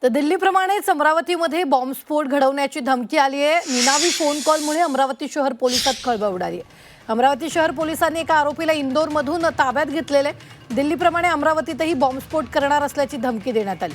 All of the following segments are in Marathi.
तर दिल्लीप्रमाणेच अमरावतीमध्ये बॉम्बस्फोट घडवण्याची धमकी आली आहे। निनावी फोन कॉलमुळे अमरावती शहर पोलिसात खळबळ उडाली आहे। अमरावती शहर पोलिसांनी एका आरोपीला इंदोरमधून ताब्यात घेतलेले। दिल्लीप्रमाणे अमरावतीतही बॉम्बस्फोट करणार असल्याची धमकी देण्यात आली।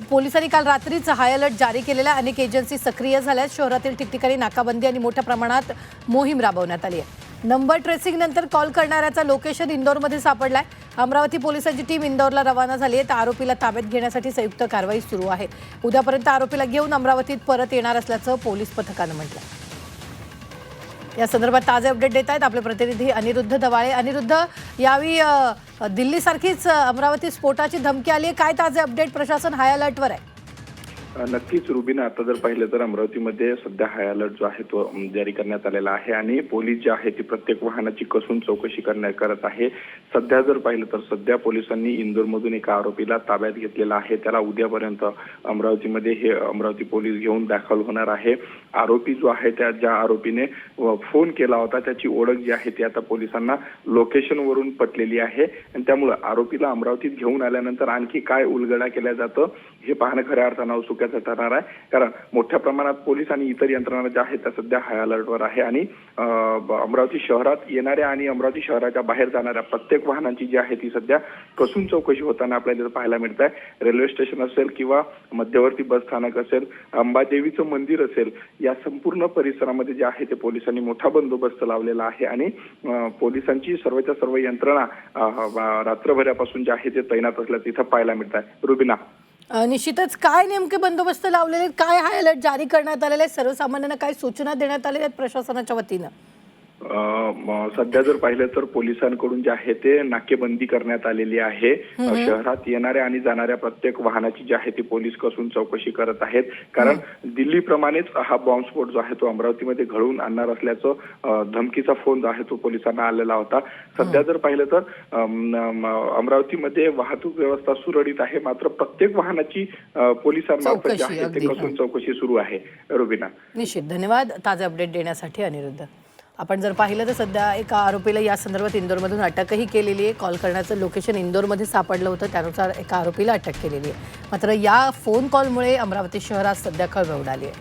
पोलिसांनी काल रात्रीच हाय अलर्ट जारी केलेला। अनेक एजन्सी सक्रिय झाल्या। शहरातील ठिकठिकाणी नाकाबंदी आणि मोठ्या प्रमाणात मोहीम राबवण्यात आली आहे। नंबर ट्रेसिंग नंतर कॉल करणाऱ्याचा लोकेशन इंदोरमध्ये सापडलाय। अमरावती पोलिसांची टीम इंदोरला रवाना झाली आहे। तर आरोपीला ताब्यात घेण्यासाठी संयुक्त कारवाई सुरू आहे। उद्यापर्यंत आरोपीला घेऊन अमरावतीत परत येणार असल्याचं पोलीस पथकानं म्हटलं। या संदर्भात ताजे अपडेट देत आहेत आपले प्रतिनिधी अनिरुद्ध दवाळे। अनिरुद्ध, यावेळी दिल्लीसारखीच अमरावती स्फोटाची धमकी आली आहे। काय ताजे अपडेट? प्रशासन हाय अलर्टवर आहे। नक्कीच रुबीना, आता जर पाहिलं तर अमरावतीमध्ये सध्या हाय अलर्ट जो आहे तो जारी करण्यात आलेला आहे आणि पोलीस जे आहे ती प्रत्येक वाहनाची कसून चौकशी करत आहे। सध्या जर पाहिलं तर सध्या पोलिसांनी इंदोरमधून एका आरोपीला ताब्यात घेतलेला आहे। त्याला उद्यापर्यंत अमरावती पोलीस घेऊन दाखल होणार आहे। आरोपी जो आहे त्या ज्या आरोपीने फोन केला होता त्याची ओळख जी आहे ती आता पोलिसांना लोकेशनवरून पटलेली आहे आणि त्यामुळे आरोपीला अमरावतीत घेऊन आल्यानंतर आणखी काय उलगडा केला जातं हे पाहणं खऱ्या अर्थानं उत्सुकतेचं ठरणार आहे। कारण मोठ्या प्रमाणात पोलीस आणि इतर यंत्रणा ज्या आहेत त्या सध्या हाय अलर्टवर आहे आणि अमरावती शहरात येणाऱ्या आणि अमरावती शहराच्या बाहेर जाणाऱ्या प्रत्येक वाहनांची जी आहे ती सध्या कसून चौकशी होताना आपल्याला इथं पाहायला मिळत आहे। रेल्वे स्टेशन असेल किंवा मध्यवर्ती बस स्थानक असेल, अंबादेवीचं मंदिर असेल, या संपूर्ण परिसरामध्ये जे आहे ते पोलिसांनी मोठा बंदोबस्त लावलेला आहे आणि पोलिसांची सर्वच्या सर्व यंत्रणा रात्रभरापासून जे आहे ते तैनात असल्याचं इथं पाहायला मिळत आहे। रुबीना, निश्चितच काय नेमके बंदोबस्त लावलेले, काय हाय अलर्ट जारी करण्यात आलेले आहे, सर्वसामान्यांना काय सूचना देण्यात आलेल्या आहेत प्रशासनाच्या वतीनं? सध्या जर पाहिलं तर पोलिसांकडून जे आहे ते नाकेबंदी करण्यात आलेली आहे। शहरात येणाऱ्या आणि जाणाऱ्या प्रत्येक वाहनाची जी आहे ती पोलीस कसून चौकशी करत आहेत। कारण दिल्लीप्रमाणेच हा बॉम्बस्फोट जो आहे तो अमरावतीमध्ये घडवून आणणार असल्याचं धमकीचा फोन जो आहे तो पोलिसांना आलेला होता। सध्या जर पाहिलं तर अमरावतीमध्ये वाहतूक व्यवस्था सुरळीत आहे, मात्र प्रत्येक वाहनाची पोलिसांमार्फत जी आहे ते कसून चौकशी सुरू आहे। रुबीना, निश्चित धन्यवाद ताजे अपडेट देण्यासाठी अनिरुद्ध। आपण जर पाहिलं तर सध्या एका आरोपीला या संदर्भात इंदोरमधून अटकही केलेली आहे। कॉल करण्याचं लोकेशन इंदोरमध्ये सापडलं होतं, त्यानुसार एका आरोपीला अटक केलेली आहे। मात्र या फोन कॉलमुळे अमरावती शहरात सध्या खळबळ उडाली आहे।